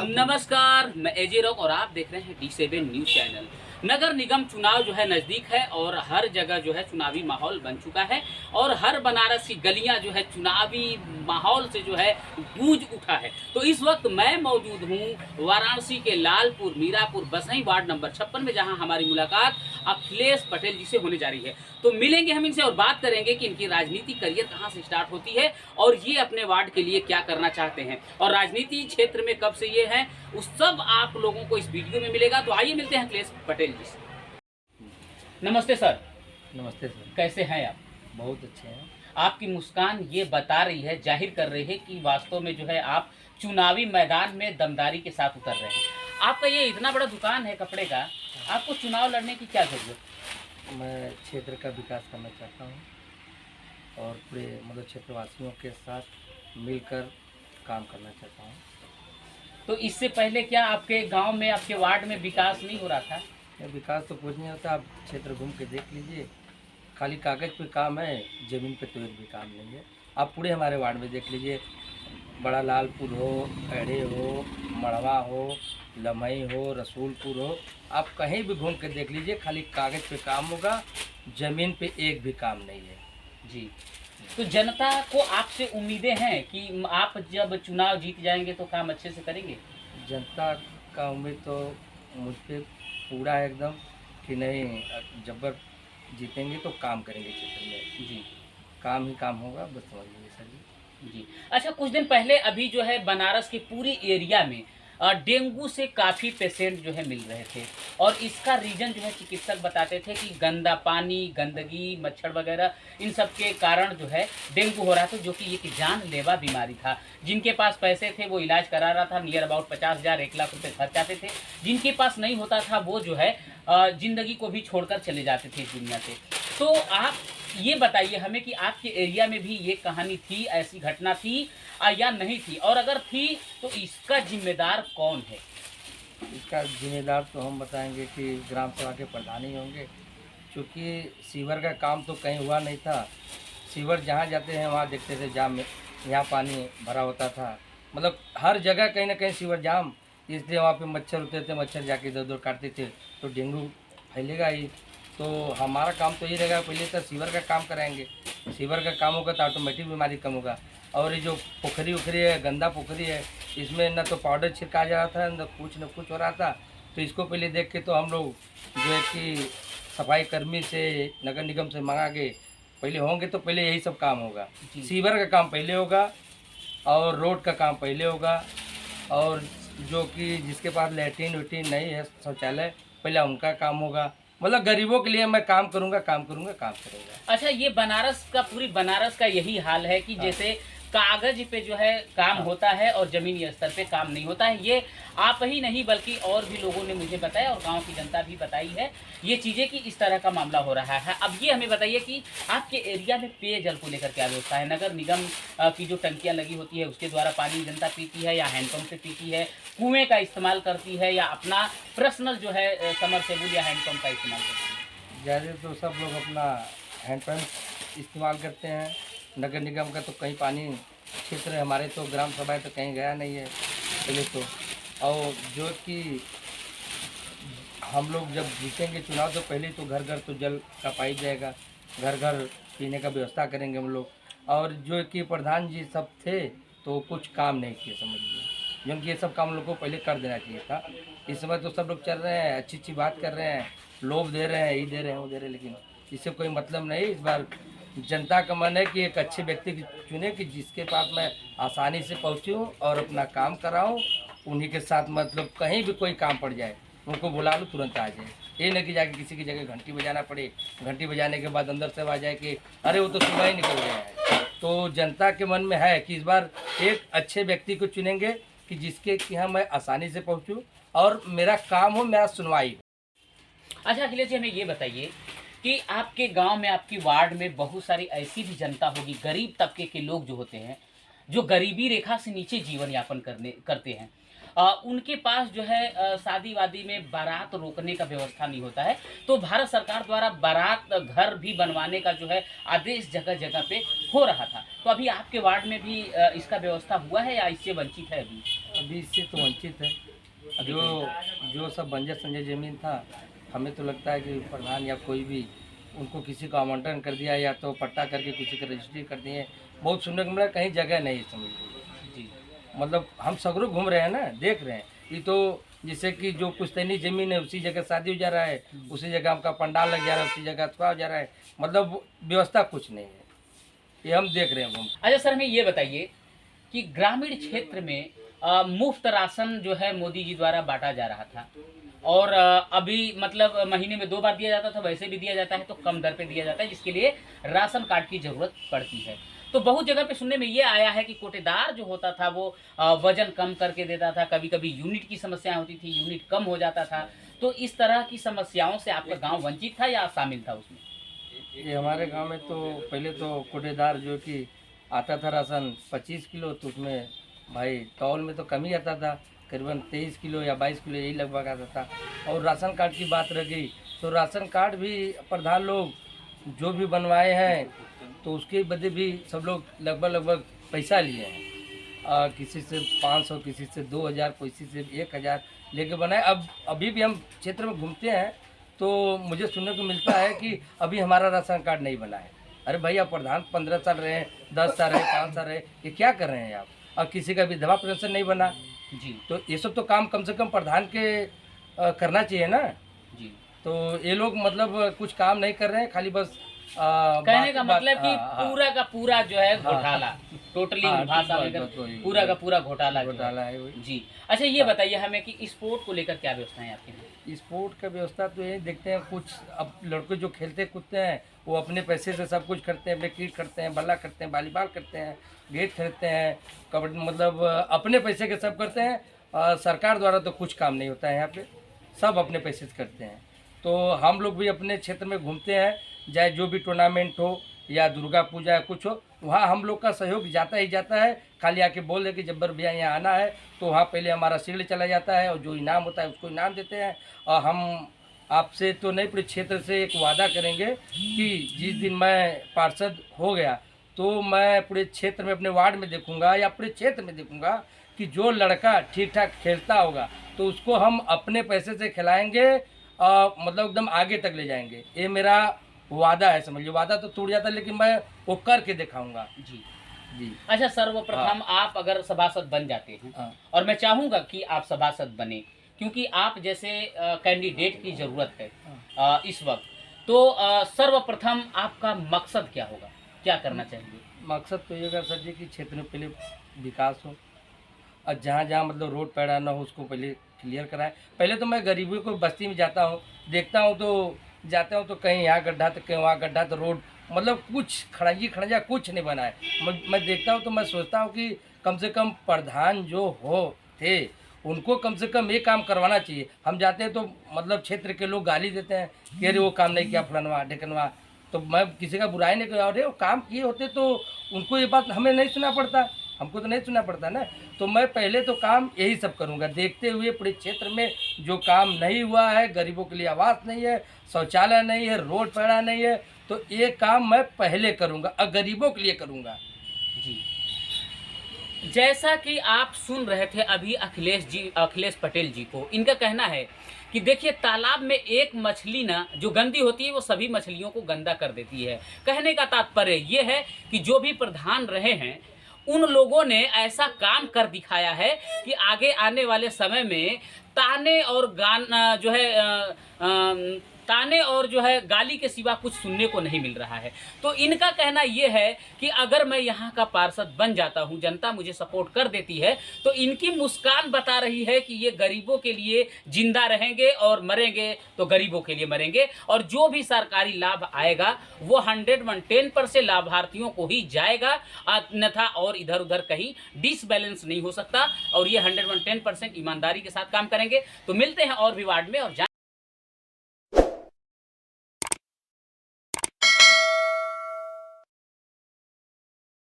नमस्कार, मैं एजे रॉक और आप देख रहे हैं D7 न्यूज चैनल। नगर निगम चुनाव जो है नज़दीक है और हर जगह जो है चुनावी माहौल बन चुका है और हर बनारस की गलियां जो है चुनावी माहौल से जो है गूंज उठा है। तो इस वक्त मैं मौजूद हूं वाराणसी के लालपुर मीरापुर बसई वार्ड नंबर 56 में, जहां हमारी मुलाकात अखिलेश पटेल जी से होने जा रही है। तो मिलेंगे हम इनसे और बात करेंगे कि इनकी राजनीति करियर कहां से स्टार्ट होती है और ये अपने वार्ड के लिए क्या करना चाहते हैं और राजनीति क्षेत्र में कब से ये हैं, उस सब आप लोगों को इस वीडियो में मिलेगा। तो आइए मिलते हैं अखिलेश पटेल जी से। नमस्ते सर। नमस्ते सर। कैसे हैं आप? बहुत अच्छे हैं। आपकी मुस्कान ये बता रही है, जाहिर कर रही है कि वास्तव में जो है आप चुनावी मैदान में दमदारी के साथ उतर रहे हैं। आपका ये इतना बड़ा दुकान है कपड़े का, आपको चुनाव लड़ने की क्या जरूरत? मैं क्षेत्र का विकास करना चाहता हूँ और पूरे क्षेत्रवासियों के साथ मिलकर काम करना चाहता हूँ। तो इससे पहले क्या आपके गांव में, आपके वार्ड में विकास नहीं हो रहा था? विकास तो कुछ नहीं होता, आप क्षेत्र घूम के देख लीजिए, खाली कागज़ पे काम है, ज़मीन पे तो एक भी काम नहीं है। आप पूरे हमारे वार्ड में देख लीजिए, बड़ा लालपुर हो, अड़े हो, मड़वा हो, लमई हो, रसूलपुर हो, आप कहीं भी घूम के देख लीजिए, खाली कागज़ पे काम होगा, ज़मीन पे एक भी काम नहीं है। जी, तो जनता को आपसे उम्मीदें हैं कि आप जब चुनाव जीत जाएंगे तो काम अच्छे से करेंगे? जनता का उम्मीद तो मुझ पे पूरा है एकदम कि नहीं, जब जीतेंगे तो काम करेंगे क्षेत्र में। जी, काम ही काम होगा, बस समझ लीजिए सर जी। जी। अच्छा, कुछ दिन पहले अभी जो है बनारस के पूरी एरिया में डेंगू से काफ़ी पेशेंट जो है मिल रहे थे और इसका रीज़न जो है चिकित्सक बताते थे कि गंदा पानी, गंदगी, मच्छर वगैरह इन सब के कारण जो है डेंगू हो रहा था, जो कि एक जानलेवा बीमारी था। जिनके पास पैसे थे वो इलाज करा रहा था, नियर अबाउट 50,000 1 लाख रुपए खर्च आते थे। जिनके पास नहीं होता था वो जो है ज़िंदगी को भी छोड़कर चले जाते थे इस दुनिया से। तो आप ये बताइए हमें कि आपके एरिया में भी ये कहानी थी, ऐसी घटना थी या नहीं थी, और अगर थी तो इसका जिम्मेदार कौन है? इसका जिम्मेदार तो हम बताएंगे कि ग्राम सभा के प्रधान ही होंगे, क्योंकि सीवर का काम तो कहीं हुआ नहीं था। सीवर जहाँ जाते हैं वहाँ देखते थे जाम में, यहाँ पानी भरा होता था, हर जगह कहीं ना कहीं सीवर जाम, इसलिए वहाँ पे मच्छर होते थे, मच्छर जाके इधर उधर काटते थे तो डेंगू फैलेगा ही। तो हमारा काम तो ये रहेगा, पहले तो सीवर का काम कराएंगे, सीवर का काम होगा तो ऑटोमेटिक बीमारी कम होगा। और ये जो पोखरी उखरी है, गंदा पोखरी है, इसमें न तो पाउडर छिड़का जा रहा था, न कुछ हो रहा था। तो इसको पहले देख के तो हम लोग जो है कि सफाई कर्मी से, नगर निगम से मंगा के पहले होंगे तो पहले यही सब काम होगा। सीवर का काम पहले होगा और रोड का काम पहले होगा, और जो कि जिसके पास लैट्रीन वेट्रीन नहीं है, शौचालय, पहले उनका काम होगा। गरीबों के लिए मैं काम करूंगा, काम करेगा। अच्छा, ये बनारस का, पूरी बनारस का यही हाल है कि जैसे कागज पे जो है काम होता है और जमीनी स्तर पे काम नहीं होता है। ये आप ही नहीं बल्कि और भी लोगों ने मुझे बताया और गांव की जनता भी बताई है ये चीज़ें कि इस तरह का मामला हो रहा है। अब ये हमें बताइए कि आपके एरिया में पेयजल को लेकर क्या व्यवस्था है? नगर निगम की जो टंकियाँ लगी होती है उसके द्वारा पानी जनता पीती है या हैंडपम्प से पीती है, कुएँ का इस्तेमाल करती है या अपना पर्सनल जो है समरसेबुल या हैंडपम्प का इस्तेमाल करती है? ज़्यादा तो सब लोग अपना हैंडपम्प इस्तेमाल करते हैं। नगर निगम का तो कहीं पानी क्षेत्र है, हमारे तो ग्राम सभा तो कहीं गया नहीं है पहले तो। और जो कि हम लोग जब जीतेंगे चुनाव तो पहले तो घर घर तो जल का पाइप जाएगा, घर घर पीने का व्यवस्था करेंगे हम लोग। और जो कि प्रधान जी सब थे तो कुछ काम नहीं किए, समझिए, क्योंकि ये सब काम लोग को पहले कर देना चाहिए था। इस समय तो सब लोग चल रहे हैं, अच्छी अच्छी बात कर रहे हैं, लोभ दे रहे हैं, ये दे रहे हैं, वो दे रहे हैं, लेकिन इससे कोई मतलब नहीं। इस बार जनता का मन है कि एक अच्छे व्यक्ति की चुने कि जिसके पास मैं आसानी से पहुँचूँ और अपना काम कराऊँ, उन्हीं के साथ कहीं भी कोई काम पड़ जाए उनको बुला लूँ, तुरंत आ जाए। ये नहीं कि जाके किसी की जगह घंटी बजाना पड़े, घंटी बजाने के बाद अंदर से आ जाए कि अरे वो तो सुबह ही निकल गया है। तो जनता के मन में है कि इस बार एक अच्छे व्यक्ति को चुनेंगे कि जिसके यहाँ मैं आसानी से पहुँचूँ और मेरा काम हो, मेरा सुनवाई हो। अच्छा अखिलेश जी, हमें ये बताइए कि आपके गांव में, आपकी वार्ड में बहुत सारी ऐसी भी जनता होगी, गरीब तबके के लोग जो होते हैं, जो गरीबी रेखा से नीचे जीवन यापन करते हैं। उनके पास जो है शादी वादी में बारात रोकने का व्यवस्था नहीं होता है। तो भारत सरकार द्वारा बारात घर भी बनवाने का जो है आदेश जगह जगह पे हो रहा था। तो अभी आपके वार्ड में भी इसका व्यवस्था हुआ है या इससे वंचित है अभी? अभी इससे तो वंचित है। जो जो सब बंजर संजय ज़मीन था, हमें तो लगता है कि प्रधान या कोई भी उनको किसी को आवंटन कर दिया या तो पट्टा करके किसी का रजिस्ट्री कर दिए। बहुत सुनने को मिला, कहीं जगह नहीं है, समझ लीजिए। जी मतलब हम सगरों घूम रहे हैं ना, देख रहे हैं। ये तो जैसे कि जो पुश्तैनी ज़मीन है उसी जगह शादी हो जा रहा है, उसी जगह हमका पंडाल लग जा रहा है, उसी जगह अथवा हो जा रहा है। मतलब व्यवस्था कुछ नहीं है, ये हम देख रहे हैं घूम। अच्छा सर, हमें ये बताइए कि ग्रामीण क्षेत्र में मुफ्त राशन जो है मोदी जी द्वारा बांटा जा रहा था, और अभी मतलब महीने में 2 बार दिया जाता था, वैसे भी दिया जाता है तो कम दर पे दिया जाता है, जिसके लिए राशन कार्ड की जरूरत पड़ती है। तो बहुत जगह पे सुनने में ये आया है कि कोटेदार जो होता था वो वजन कम करके देता था, कभी कभी यूनिट की समस्या होती थी, यूनिट कम हो जाता था। तो इस तरह की समस्याओं से आपका गांव वंचित था या शामिल था उसमें? ये हमारे गांव में तो पहले तो कोटेदार जो कि आता था राशन 25 किलो, तो उसमें भाई तौल में तो कम ही आता था, करीबन 23 किलो या 22 किलो यही लगभग आता था। और राशन कार्ड की बात रह गई, तो राशन कार्ड भी प्रधान लोग जो भी बनवाए हैं तो उसके बदले भी सब लोग लगभग पैसा लिए हैं। किसी से 500, किसी से 2000, किसी से 1000 लेके बनाए। अब अभी भी हम क्षेत्र में घूमते हैं तो मुझे सुनने को मिलता है कि अभी हमारा राशन कार्ड नहीं बना है। अरे भैया, प्रधान 15 साल रहे, 10 साल रहे, 5 साल रहे, ये क्या कर रहे हैं आप? और किसी का विधवा पेंशन नहीं बना जी तो ये सब तो काम कम से कम प्रधान के करना चाहिए ना। जी। तो ये लोग मतलब कुछ काम नहीं कर रहे हैं, खाली बस कहने का मतलब कि हाँ, पूरा का पूरा जो है हाँ, घोटाला, टोटली हाँ, भाषा में बस वही, पूरा का पूरा घोटाला जो है। घोटाला है वही। जी। अच्छा, ये बताइए हमें कि स्पोर्ट को लेकर क्या व्यवस्था है आपके यहाँ? स्पोर्ट का व्यवस्था तो ये देखते हैं, कुछ अब लड़के जो खेलते कूदते हैं वो अपने पैसे से सब कुछ करते हैं, अपने किट करते हैं, बल्ला करते हैं, वॉलीबॉल करते हैं, गेट खरीदते हैं, कबड्डी, मतलब अपने पैसे के सब करते हैं। सरकार द्वारा तो कुछ काम नहीं होता है यहाँ पे, सब अपने पैसे से करते हैं। तो हम लोग भी अपने क्षेत्र में घूमते हैं, चाहे जो भी टूर्नामेंट हो या दुर्गा पूजा या कुछ हो, वहाँ हम लोग का सहयोग जाता ही जाता है। खाली आके बोल दे कि जब्बर भैया यहाँ आना है, तो वहाँ पहले हमारा सीढ़ी चला जाता है और जो इनाम होता है उसको इनाम देते हैं। और हम आपसे तो नहीं, पूरे क्षेत्र से एक वादा करेंगे कि जिस दिन मैं पार्षद हो गया तो मैं पूरे क्षेत्र में, अपने वार्ड में देखूंगा या पूरे क्षेत्र में देखूंगा कि जो लड़का ठीक ठाक खेलता होगा तो उसको हम अपने पैसे से खिलाएंगे, मतलब एकदम आगे तक ले जाएंगे। ये मेरा वादा है, समझिए। वादा तो टूट जाता है लेकिन मैं वो करके दिखाऊंगा। जी जी। अच्छा, सर्वप्रथम आप अगर सभासद बन जाते हैं, हाँ। और मैं चाहूंगा कि आप सभासद बने, क्योंकि आप जैसे कैंडिडेट की जरूरत है इस वक्त, तो सर्वप्रथम आपका मकसद क्या होगा, क्या करना चाहिए? मकसद तो ये होगा सर जी कि क्षेत्र में पहले विकास हो, और जहाँ जहाँ मतलब रोड पैड़ा ना हो उसको पहले क्लियर कराएं। पहले तो मैं गरीबों को बस्ती में जाता हूँ, देखता हूँ, तो जाता हूँ तो कहीं यहाँ गड्ढा तो कहीं वहाँ गड्ढा, तो रोड मतलब कुछ खड़ंजा कुछ नहीं बना है। मैं देखता हूँ तो मैं सोचता हूँ कि कम से कम प्रधान जो हो थे उनको कम से कम ये काम करवाना चाहिए। हम जाते हैं तो मतलब क्षेत्र के लोग गाली देते हैं कि अरे वो काम नहीं किया, फलानवा ढेकनवा। तो मैं किसी का बुराई नहीं कर रहा, अरे वो काम किए होते तो उनको ये बात हमें नहीं सुना पड़ता, हमको तो नहीं सुना पड़ता ना। तो मैं पहले तो काम यही सब करूंगा, देखते हुए पूरे क्षेत्र में जो काम नहीं हुआ है, गरीबों के लिए आवास नहीं है, शौचालय नहीं है, रोड पैड़ा नहीं है, तो ये काम मैं पहले करूंगा और गरीबों के लिए करूंगा। जी। जैसा कि आप सुन रहे थे अभी अखिलेश पटेल जी को, इनका कहना है कि देखिए, तालाब में एक मछली ना जो गंदी होती है वो सभी मछलियों को गंदा कर देती है। कहने का तात्पर्य ये है कि जो भी प्रधान रहे हैं उन लोगों ने ऐसा काम कर दिखाया है कि आगे आने वाले समय में ताने और गाना जो है ताने और जो है गाली के सिवा कुछ सुनने को नहीं मिल रहा है। तो इनका कहना यह है कि अगर मैं यहाँ का पार्षद बन जाता हूँ, जनता मुझे सपोर्ट कर देती है, तो इनकी मुस्कान बता रही है कि ये गरीबों के लिए जिंदा रहेंगे और मरेंगे तो गरीबों के लिए मरेंगे, और जो भी सरकारी लाभ आएगा वो 110% लाभार्थियों को ही जाएगा, अन्यथा और इधर उधर कहीं डिसबैलेंस नहीं हो सकता। और ये 110% ईमानदारी के साथ काम करेंगे। तो मिलते हैं और भी वार्ड में और